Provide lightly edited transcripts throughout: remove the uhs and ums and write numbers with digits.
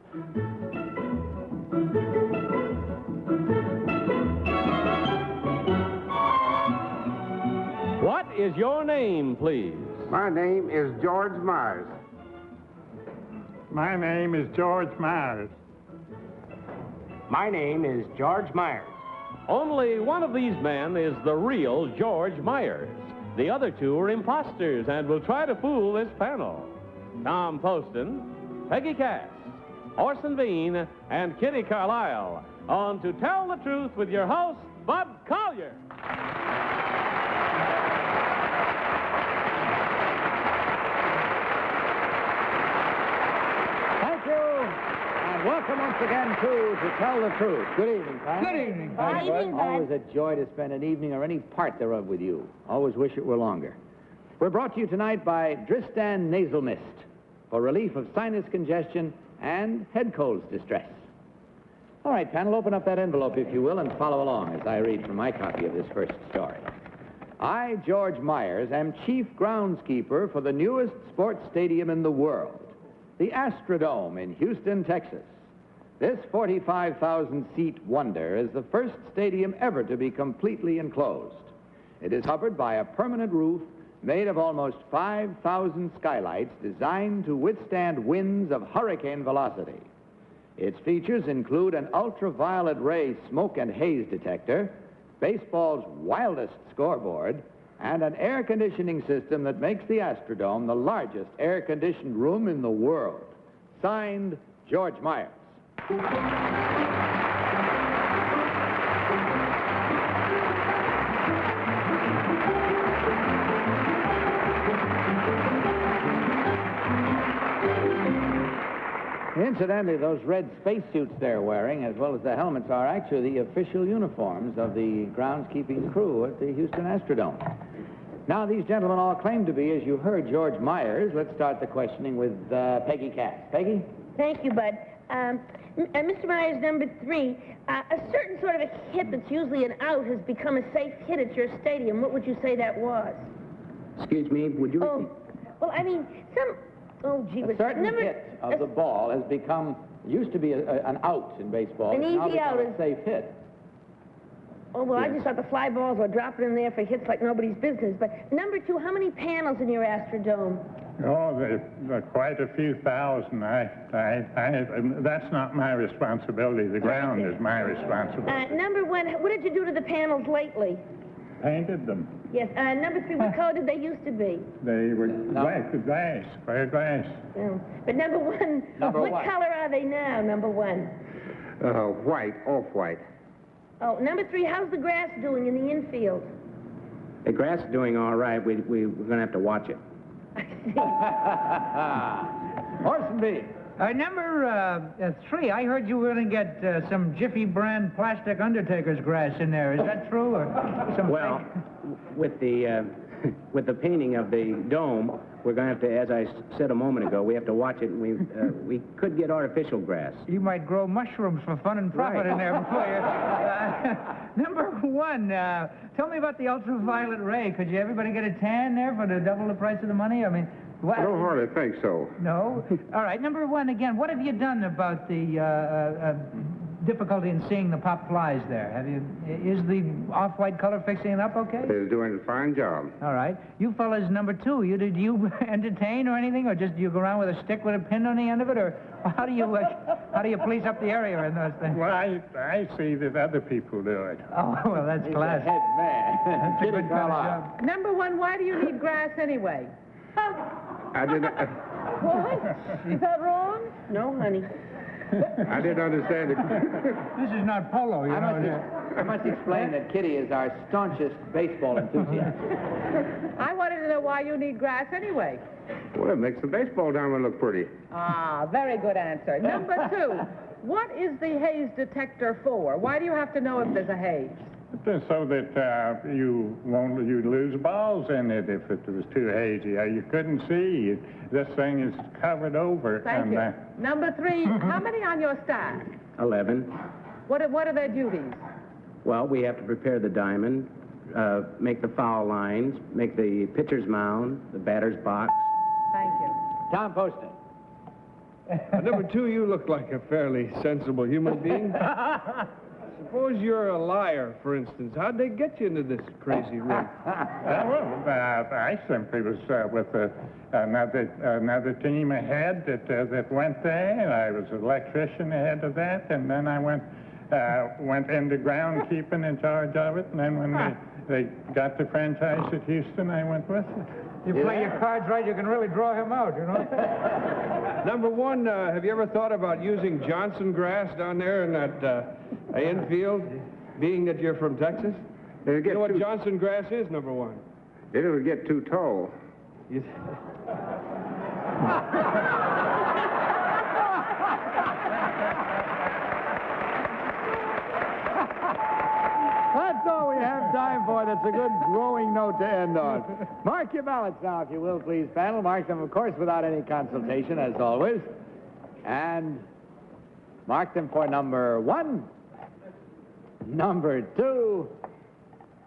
What is your name, please? My name is George Myers. My name is George Myers. My name is George Myers. Only one of these men is the real George Myers. The other two are imposters and will try to fool this panel. Tom Poston, Peggy Cass, Orson Bean, and Kitty Carlisle on To Tell the Truth with your host, Bud Collier. Thank you, and welcome once again to Tell the Truth. Good evening, Tom. Good evening, Hi, Bud. Bud. Always a joy to spend an evening or any part thereof with you. Always wish it were longer. We're brought to you tonight by Dristan Nasal Mist for relief of sinus congestion and head colds distress. All right, panel, open up that envelope, if you will, and follow along as I read from my copy of this first story. I, George Myers, am chief groundskeeper for the newest sports stadium in the world, the Astrodome in Houston, Texas. This 45,000-seat wonder is the first stadium ever to be completely enclosed. It is covered by a permanent roof made of almost 5,000 skylights designed to withstand winds of hurricane velocity. Its features include an ultraviolet ray smoke and haze detector, baseball's wildest scoreboard, and an air conditioning system that makes the Astrodome the largest air-conditioned room in the world. Signed, George Myers. Incidentally, those red spacesuits they're wearing, as well as the helmets, are actually the official uniforms of the groundskeeping crew at the Houston Astrodome. Now, these gentlemen all claim to be, as you heard, George Myers. Let's start the questioning with Peggy Cass. Peggy? Thank you, Bud. Mr. Myers, number 3, a certain sort of a hit that's usually an out has become a safe hit at your stadium. What would you say that was? Excuse me, would you repeat? Well, I mean, oh, gee, A certain hit of the ball has become, used to be an out in baseball. An It's now easy become out a safe hit. Oh, well, Yes. I just thought the fly balls were dropping in there for hits like nobody's business. But number 2, how many panels in your Astrodome? Oh, there are quite a few thousand. That's not my responsibility. The ground is my responsibility. Number 1, what did you do to the panels lately? Painted them. Yes. Number 3, what color did they used to be? They were glass, clear glass. No. But number 1, what color are they now, number 1? White, off-white. Oh, number 3, how's the grass doing in the infield? The grass is doing all right. We're going to have to watch it. Orson B. Number 3, I heard you were going to get some Jiffy brand plastic Undertaker's grass in there. Is that true? Or some Well, with the painting of the dome, we're going to have to, as I said a moment ago, we have to watch it, and we could get artificial grass. You might grow mushrooms for fun and profit in there before you. Number 1, tell me about the ultraviolet ray. Could you everybody get a tan there for double the price of the money? I mean, what? I don't hardly think so. No? All right, number 1 again. What have you done about the difficulty in seeing the pop flies there? Is the off-white color fixing it up okay? They're doing a fine job. All right. You fellas, number 2, do you entertain or anything, or just do you go around with a stick with a pin on the end of it, or how do you police up the area in those things? Well, I see that other people do it. Oh, well, that's He's class. the head man. That's a Kitty good kind of Carlisle. job. Number 1, why do you need grass anyway? I did not, What? Is that wrong? No, honey. I didn't understand it. This is not polo, you know. I must explain that Kitty is our staunchest baseball enthusiast. I wanted to know why you need grass anyway. Well, it makes the baseball diamond look pretty. Ah, very good answer. Number 2, what is the haze detector for? Why do you have to know if there's a haze? So that you'd lose balls in it if it was too hazy. You couldn't see. This thing is covered over. Thank you. Number 3, how many on your staff? 11. What are their duties? Well, we have to prepare the diamond, make the foul lines, make the pitcher's mound, the batter's box. Thank you. Tom Poston. Number 2, you look like a fairly sensible human being. Suppose you're a liar, for instance. How'd they get you into this crazy rig? I simply was with another team ahead that went there, and I was an electrician ahead of that, and then I went into groundskeeping in charge of it, and then when they got the franchise at Houston, I went with it. You play your cards right, you can really draw him out, you know? Number 1, have you ever thought about using Johnson grass down there in that infield, being that you're from Texas? You know what Johnson grass is, number 1? It'll get too tall. That's all we have time for. That's a good growing note to end on. Mark your ballots now, if you will, please, panel. Mark them, of course, without any consultation, as always. And mark them for number 1, number 2,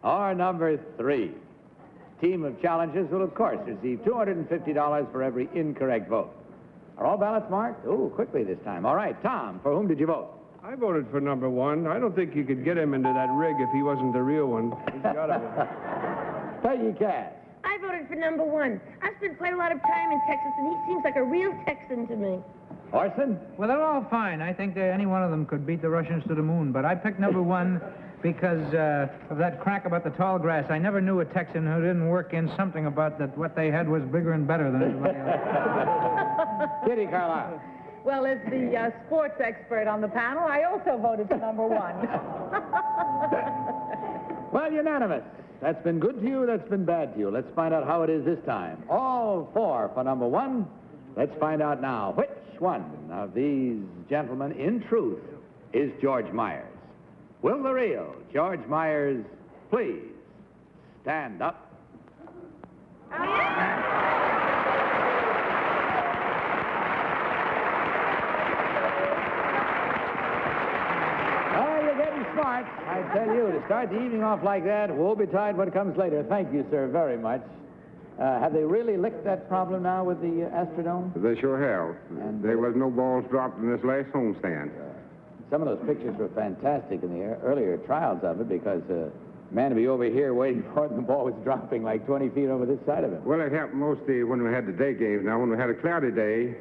or number 3. Team of challengers will, of course, receive $250 for every incorrect vote. Are all ballots marked? Oh, quickly this time. All right, Tom, for whom did you vote? I voted for number 1. I don't think you could get him into that rig if he wasn't the real one. He's got to be. Peggy Cass. I voted for number 1. I've spent quite a lot of time in Texas, and he seems like a real Texan to me. Orson? Well, they're all fine. I think any one of them could beat the Russians to the moon, but I picked number 1 because of that crack about the tall grass. I never knew a Texan who didn't work in something about that what they had was bigger and better than everybody else. Kitty Carlisle. Well, as the sports expert on the panel, I also voted for number 1. Well, unanimous. That's been good to you, that's been bad to you. Let's find out how it is this time. All 4 for number 1. Let's find out now which one of these gentlemen, in truth, is George Myers. Will the real George Myers please stand up? Smart, I tell you, to start the evening off like that, woe betide what comes later. Thank you, sir, very much. Have they really licked that problem now with the Astrodome? They sure have. And there was no balls dropped in this last homestand. Some of those pictures were fantastic in the earlier trials of it because man to be over here waiting for it, and the ball was dropping like 20 feet over this side of him. Well, it happened mostly when we had the day games. Now, when we had a cloudy day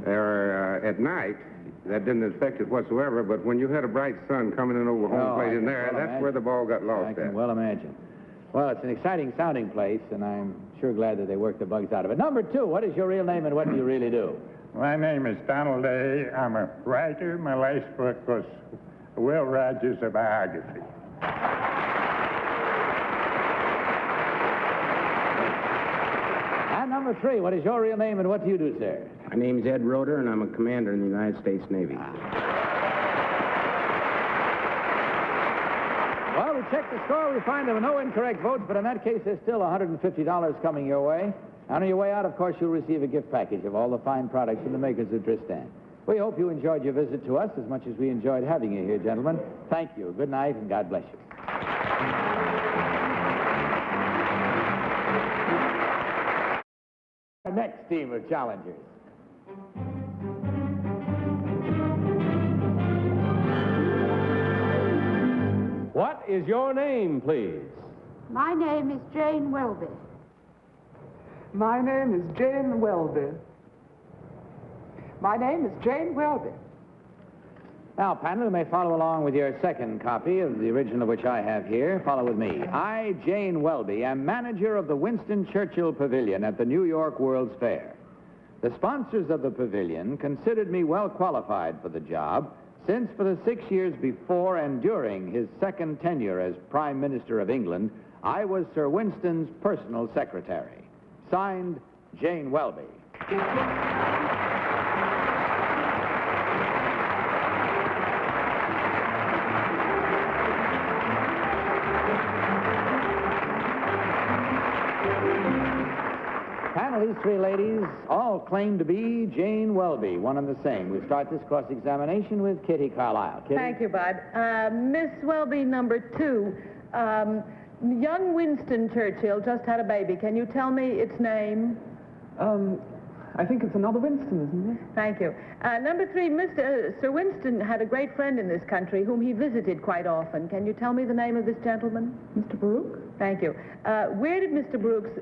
or at night, that didn't affect it whatsoever, but when you had a bright sun coming in over home plate in there, that's where the ball got lost I can well imagine. Well, it's an exciting sounding place, and I'm sure glad that they worked the bugs out of it. Number 2, what is your real name and what do you really do? My name is Donald A. I'm a writer. My last book was Will Rogers' A Biography. And number 3, what is your real name and what do you do, sir? My name's Ed Roeder, and I'm a commander in the United States Navy. Well, we checked the score. We find there were no incorrect votes, but in that case, there's still $150 coming your way. On your way out, of course, you'll receive a gift package of all the fine products from the makers of Tristan. We hope you enjoyed your visit to us as much as we enjoyed having you here, gentlemen. Thank you. Good night, and God bless you. Our next team of challengers. What is your name, please? My name is Jane Welby. My name is Jane Welby. My name is Jane Welby. Now, panel, you may follow along with your second copy of the original which I have here. Follow with me. I, Jane Welby, am manager of the Winston Churchill Pavilion at the New York World's Fair. The sponsors of the pavilion considered me well qualified for the job, since for the 6 years before and during his second tenure as Prime Minister of England, I was Sir Winston's personal secretary. Signed, Jane Welby. Panel, these 3 ladies all claim to be Jane Welby, one and the same. We'll start this cross-examination with Kitty Carlisle. Kitty? Thank you, Bud. Miss Welby, number 2. Young Winston Churchill just had a baby. Can you tell me its name? I think it's another Winston, isn't it? Thank you. Number 3, Sir Winston had a great friend in this country whom he visited quite often. Can you tell me the name of this gentleman? Mr. Baruch? Thank you. Where did Mr. Baruch's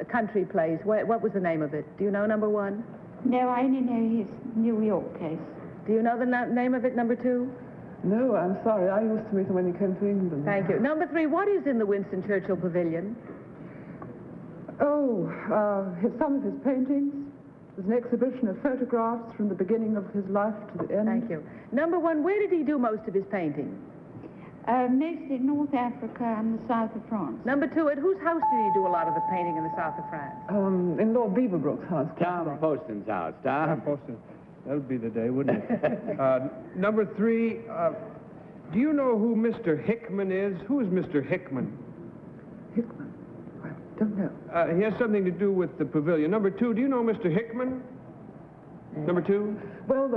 country place, what was the name of it? Do you know, number 1? No, I only know his New York place. Do you know the name of it, number 2? No, I'm sorry. I used to meet him when he came to England. Thank you. Number 3, what is in the Winston Churchill Pavilion? Oh, some of his paintings. There's an exhibition of photographs from the beginning of his life to the end. Thank you. Number 1, where did he do most of his painting? Mostly North Africa and the south of France. Number 2, at whose house did he do a lot of the painting in the south of France? In Lord Beaverbrook's house. Tom Poston's house. Tom? Poston. That would be the day, wouldn't it? Number 3, do you know who Mr. Hickman is? Who is Mr. Hickman? Hickman? I don't know. He has something to do with the pavilion. Number 2, do you know Mr. Hickman? Number 2? Well,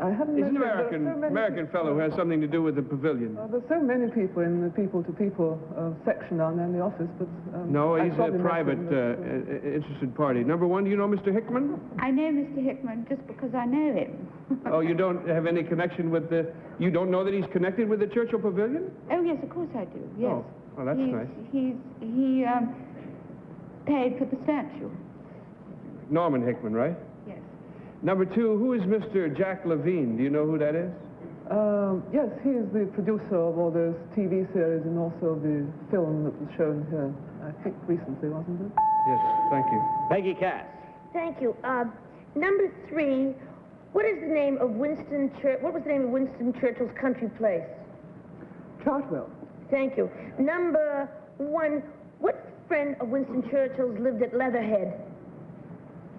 I haven't... He's an American fellow who has something to do with the pavilion. There's so many people in the people-to-people section down there in the office, but... no, he's a private, interested party. Number 1, do you know Mr. Hickman? I know Mr. Hickman just because I know him. Oh, you don't have any connection with the... You don't know that he's connected with the Churchill Pavilion? Oh, yes, of course I do, yes. Oh, that's nice. He paid for the statue. Norman Hickman, right? Yes. Number 2, who is Mr. Jack Levine? Do you know who that is? Yes, he is the producer of all those TV series and also the film that was shown here, I think recently, wasn't it? Yes, thank you. Peggy Cass. Thank you. Number 3, what was the name of Winston Churchill's country place? Chartwell. Thank you. Number 1, what friend of Winston Churchill's lived at Leatherhead?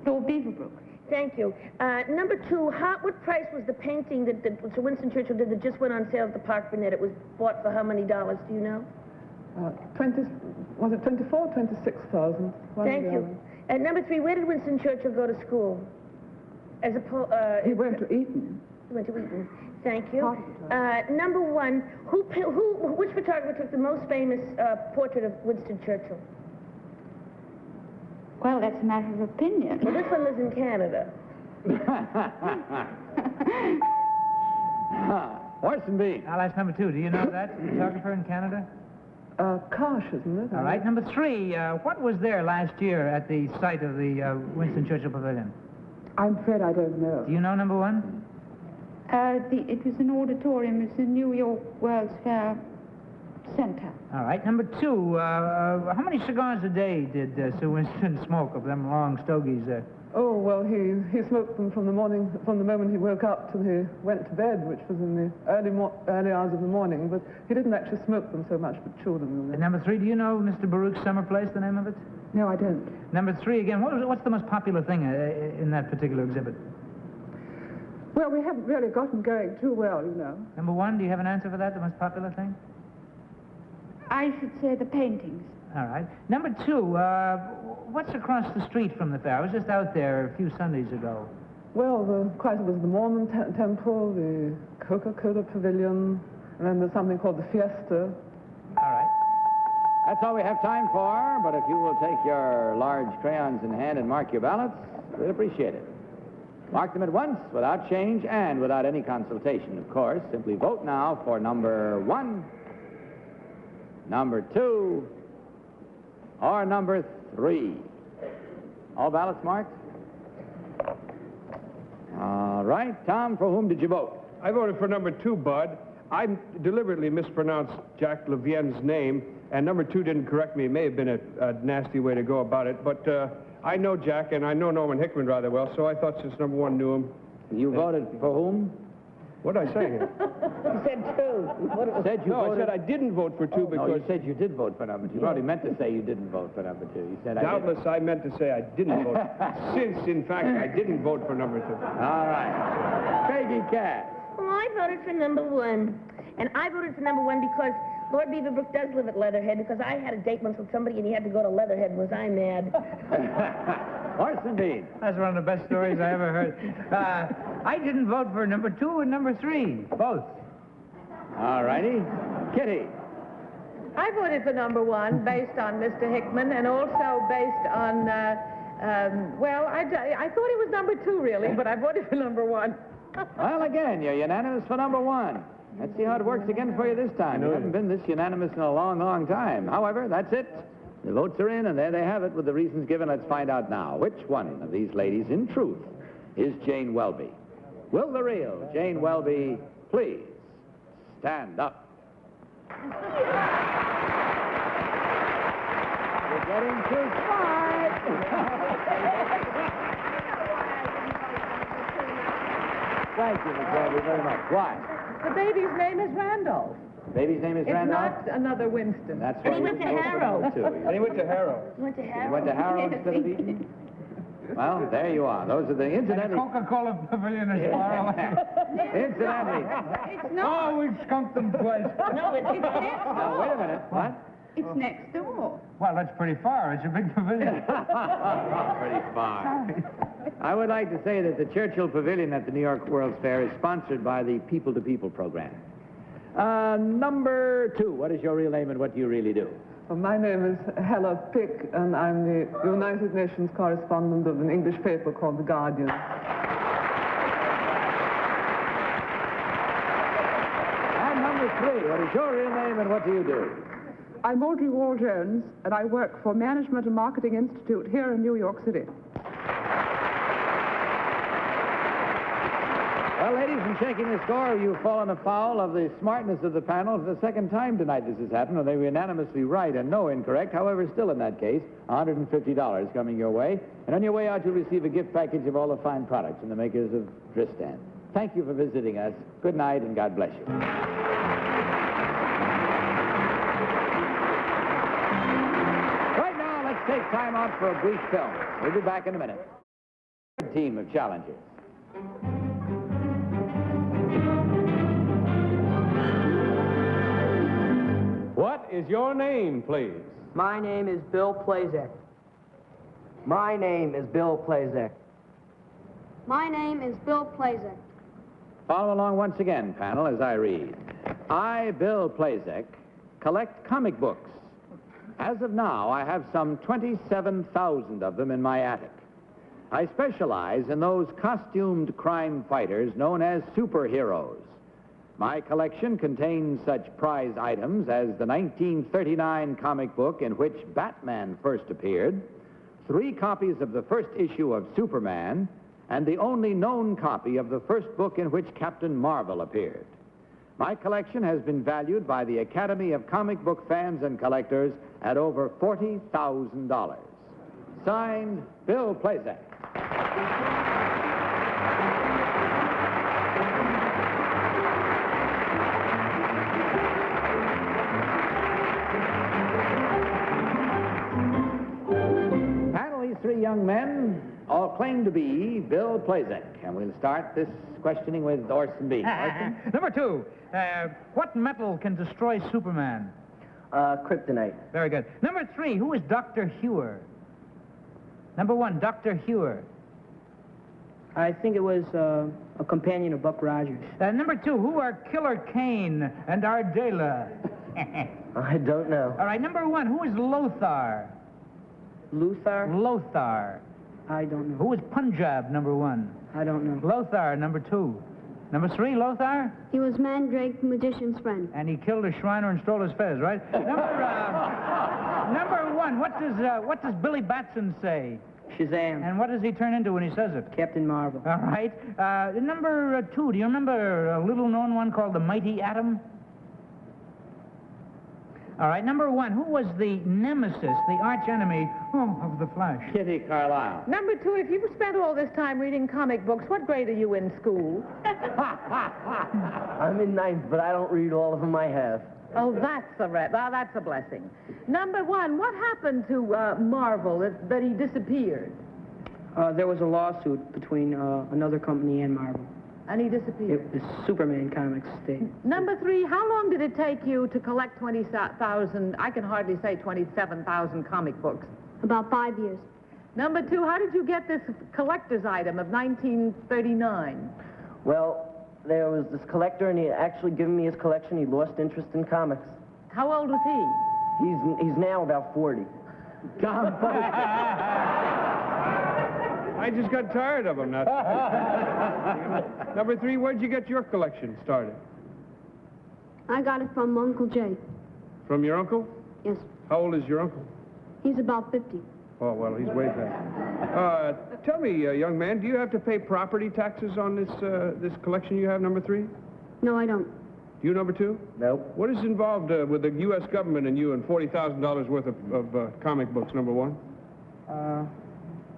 Lord Beaverbrook. Thank you. Number 2, what price was the painting that Sir Winston Churchill did that just went on sale at the Park Burnett? It was bought for how many dollars? Do you know? Was it 24 or 26,000? Thank you. And number 3, where did Winston Churchill go to school? He went to Eton. He went to Eton. Thank you. Number 1, which photographer took the most famous portrait of Winston Churchill? Well, that's a matter of opinion. Well, this one lives in Canada. Orson B. Now, that's number 2. Do you know that photographer in Canada? Karsh, isn't it? All right. Number 3, what was there last year at the site of the Winston Churchill Pavilion? I'm afraid I don't know. Do you know, number 1? It was an auditorium. It's the New York World's Fair Center. All right. Number 2, how many cigars a day did Sir Winston smoke of them long stogies there? Oh, well, he smoked them from the moment he woke up till he went to bed, which was in the early hours of the morning, but he didn't actually smoke them so much, but chewed them. And number 3, do you know Mr. Baruch's summer place, the name of it? No, I don't. Number 3, again, what's the most popular thing in that particular exhibit? Well, we haven't really gotten going too well, you know. Number 1, do you have an answer for that, the most popular thing? I should say the paintings. All right. Number 2, what's across the street from the fair? I was just out there a few Sundays ago. Well, there was the Mormon temple, the Coca-Cola Pavilion, and then there's something called the Fiesta. All right. That's all we have time for, but if you will take your large crayons in hand and mark your ballots, we'd appreciate it. Mark them at once, without change, and without any consultation, of course. Simply vote now for number 1, number 2, or number 3. All ballots marked? All right. Tom, for whom did you vote? I voted for number 2, Bud. I deliberately mispronounced Jack Levien's name, and number 2 didn't correct me. It may have been a nasty way to go about it, but I know Jack, and I know Norman Hickman rather well, so I thought since number 1 knew him... You voted for whom? What did I say here? You said 2. Said you voted... I said I didn't vote for 2 because... No, you said you did vote for number 2. You probably meant to say you didn't vote for number 2. You said Doubtless I meant to say I didn't vote, since, in fact, I didn't vote for number 2. All right. Peggy Cass. Well, I voted for number 1. And I voted for number 1 because Lord Beaverbrook does live at Leatherhead, because I had a date once with somebody and he had to go to Leatherhead. Was I mad? Orson B. That's one of the best stories I ever heard. I didn't vote for number 2 and number 3, both. All righty. Kitty. I voted for number 1 based on Mr. Hickman and also based on Well, I thought it was number 2, really, but I voted for number 1. Well, again, you're unanimous for number 1. Let's see how it works again for you this time. You haven't been this unanimous in a long, long time. However, that's it. The votes are in, and there they have it with the reasons given. Let's find out now. Which one of these ladies, in truth, is Jane Welby? Will the real Jane Welby please stand up? You're getting too smart. Thank you, Miss Welby, very much. Why? The baby's name is Randolph. Baby's name is Randolph? It's not another Winston. That's And he went to Harrow. And he went to Harrow. He went to Harrow. You went to Harrow instead of Eton? Well, there you are. Those are the And the incidentally. Coca-Cola Pavilion is far away. Incidentally. It's not. Oh, we've skunked them twice. No, it's next Now, wait a minute. What? It's next door. Well, that's pretty far. It's a big pavilion. Pretty far. I would like to say that the Churchill Pavilion at the New York World's Fair is sponsored by the People to People program. Number 2, what is your real name and what do you really do? Well, my name is Hella Pick, and I'm the United Nations correspondent of an English paper called The Guardian. And number 3, what is your real name and what do you do? I'm Audrey Wall-Jones, and I work for Management and Marketing Institute here in New York City. Well, ladies, in shaking the score, you've fallen afoul of the smartness of the panel for the second time tonight this has happened, and they were unanimously right and no incorrect. However, still in that case, $150 coming your way. And on your way out, you'll receive a gift package of all the fine products from the makers of Tristan. Thank you for visiting us. Good night, and God bless you. Right now, let's take time out for a brief film. We'll be back in a minute. Team of challengers. What is your name, please? My name is Bill Plazcek. My name is Bill Plazcek. My name is Bill Plazcek. Follow along once again, panel, as I read. I, Bill Plazcek, collect comic books. As of now, I have some 27,000 of them in my attic. I specialize in those costumed crime fighters known as superheroes. My collection contains such prize items as the 1939 comic book in which Batman first appeared, 3 copies of the first issue of Superman, and the only known copy of the first book in which Captain Marvel appeared. My collection has been valued by the Academy of Comic Book Fans and Collectors at over $40,000. Signed, Bill Plazcek. Three young men all claim to be Bill Plazcek. And we'll start this questioning with Orson B. Orson? Number 2, what metal can destroy Superman? Kryptonite. Very good. Number 3, who is Dr. Hewer? Number 1, Dr. Hewer. I think it was a companion of Buck Rogers. Number 2, who are Killer Kane and Ardela? I don't know. All right, number 1, who is Lothar? Lothar? Lothar. I don't know. Who is Punjab, number 1? I don't know. Lothar, number 2. Number 3, Lothar? He was Mandrake, the magician's friend. And he killed a Shriner and stole his fez, right? Number 1, what does Billy Batson say? Shazam. And what does he turn into when he says it? Captain Marvel. All right. Number 2, do you remember a little-known one called the Mighty Atom? All right, number 1, who was the nemesis, the archenemy of the Flash? Kitty Carlisle. Number 2, if you've spent all this time reading comic books, what grade are you in school? I'm in 9th, but I don't read all of them I have. Oh, that's a blessing. Number 1, what happened to Marvel that he disappeared? There was a lawsuit between another company and Marvel. And he disappeared? The Superman comics stayed. Number 3, how long did it take you to collect 20,000, I can hardly say 27,000 comic books? About 5 years. Number 2, how did you get this collector's item of 1939? Well, there was this collector, and he had actually given me his collection. He lost interest in comics. How old was he? He's now about 40. Tom Poston. I just got tired of them. Number 3, where'd you get your collection started? I got it from Uncle Jay. From your uncle? Yes. How old is your uncle? He's about 50. Oh, well, he's way past. Tell me, young man, do you have to pay property taxes on this collection you have, number 3? No, I don't. Do you, number 2? Nope. What is involved with the U.S. government and you and $40,000 worth of comic books, number 1?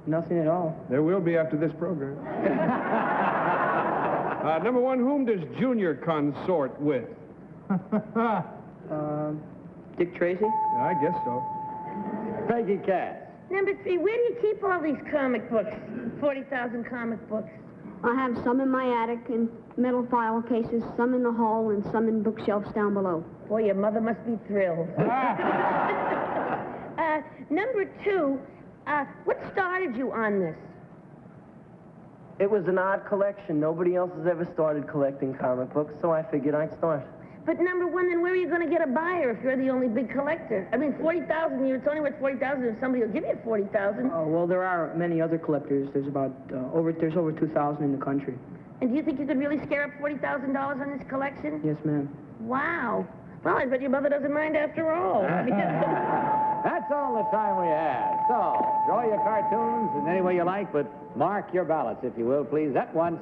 Nothing at all. There will be after this program. Number 1, whom does Junior consort with? Dick Tracy? I guess so. Peggy Cass. Number 3, where do you keep all these comic books? 40,000 comic books. I have some in my attic in metal file cases, some in the hall, and some in bookshelves down below. Boy, your mother must be thrilled. Number 2, what started you on this? It was an odd collection. Nobody else has ever started collecting comic books, so I figured I'd start. But number 1, then where are you going to get a buyer if you're the only big collector? I mean, 40,000, it's only worth 40,000 if somebody will give you 40,000. Oh, well, there are many other collectors. There's about over 2,000 in the country. And do you think you could really scare up $40,000 on this collection? Yes, ma'am. Wow. Well, I bet your mother doesn't mind after all. That's all the time we have. So, draw your cartoons in any way you like, but mark your ballots, if you will, please, at once.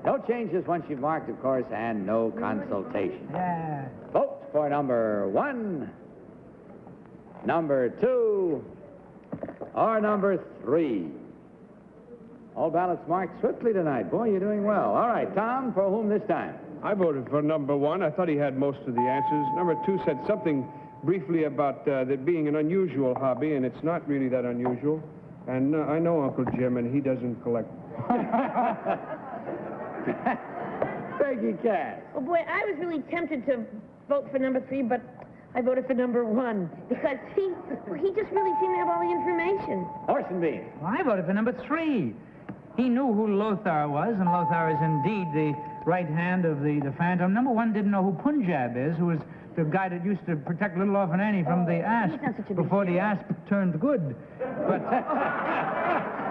No changes once you've marked, of course, and no consultation. Yeah. Vote for number 1, number 2, or number 3. All ballots marked swiftly tonight. Boy, you're doing well. All right, Tom, for whom this time? I voted for number 1. I thought he had most of the answers. Number 2 said something briefly about that being an unusual hobby, and it's not really that unusual. And I know Uncle Jim, and he doesn't collect. Peggy Cass. Oh, boy, I was really tempted to vote for number 3, but I voted for number 1 because he just really seemed to have all the information. Orson Bean. Well, I voted for number 3. He knew who Lothar was, and Lothar is indeed the right hand of the Phantom. Number 1 didn't know who Punjab is, who was the guy that used to protect Little Orphan Annie from the asp before the asp turned good. But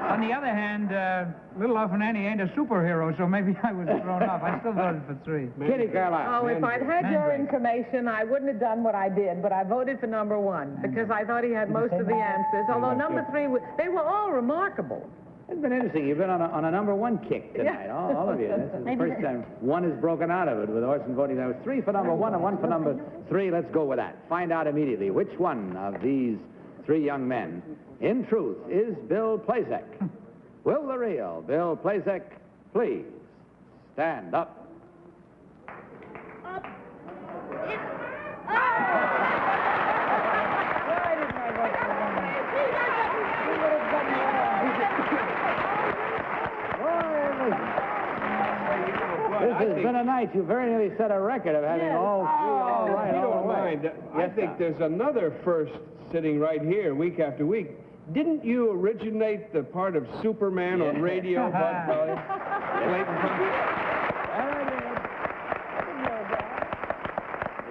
on the other hand, Little Orphan Annie ain't a superhero, so maybe I was thrown off. I still voted for 3. Kitty Carlisle. Oh, if I'd had your information, I wouldn't have done what I did, but I voted for number 1 because I thought he had most of the answers, although number 3, they were all remarkable. It's been interesting. You've been on a number 1 kick tonight, all of you. This is the first time one has broken out of it with Orson voting. There was 3 for number 1 and 1 for number 3. Let's go with that. Find out immediately which one of these 3 young men, in truth, is Bill Plazcek. Will the real Bill Plazcek please stand up? This has been a night you very nearly set a record of having all 3 all right. If you don't mind, I think Tom. there's another first sitting right here week after week. Didn't you originate the part of Superman on radio, Bud Collins?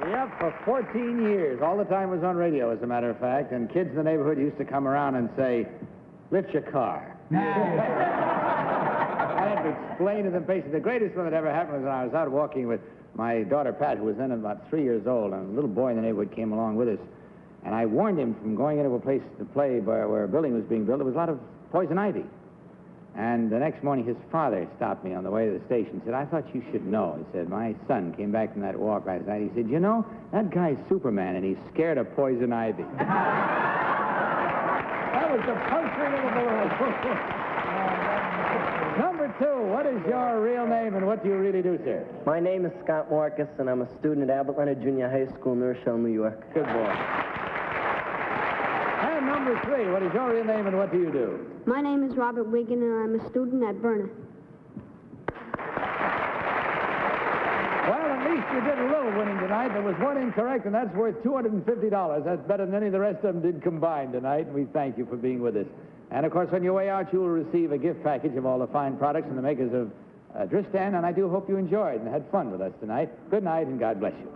Yep, for 14 years. All the time was on radio, as a matter of fact, and kids in the neighborhood used to come around and say, lift your car. I had to explain to them basically the greatest one that ever happened was when I was out walking with my daughter Pat, who was then about 3 years old, and a little boy in the neighborhood came along with us. And I warned him from going into a place to play where a building was being built. There was a lot of poison ivy. And the next morning, his father stopped me on the way to the station and said, I thought you should know. He said, my son came back from that walk last night. He said, you know, that guy's Superman, and he's scared of poison ivy. That was the puncturing of the balloon. Number 2, what is your real name and what do you really do, sir? My name is Scott Marcus, and I'm a student at Abbott Leonard Junior High School, New Rochelle, New York. Good boy. And number 3, what is your real name and what do you do? My name is Robert Wigan, and I'm a student at Berna. Well, at least you did a little winning tonight. There was 1 incorrect, and that's worth $250. That's better than any of the rest of them did combined tonight, and we thank you for being with us. And, of course, on your way out, you will receive a gift package of all the fine products from the makers of Tristan, and I do hope you enjoyed and had fun with us tonight. Good night, and God bless you.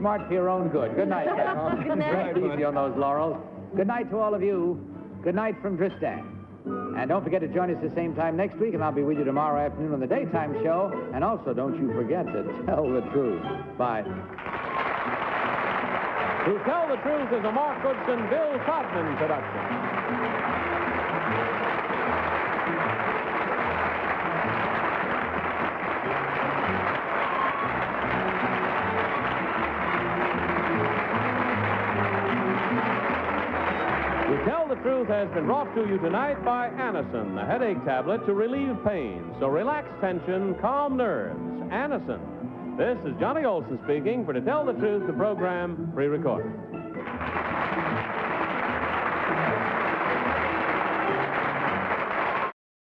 smart for your own good. Good night, Sam. Good night. Rest easy on those laurels. Good night to all of you. Good night from Tristan. And don't forget to join us the same time next week, and I'll be with you tomorrow afternoon on the daytime show. And also, don't you forget to tell the truth. Bye. To Tell the Truth is a Mark Goodson, Bill Todman production. To Tell the Truth has been brought to you tonight by Anacin, the headache tablet to relieve pain. So relax tension, calm nerves. Anacin. This is Johnny Olson speaking for To Tell the Truth, the program pre-recorded.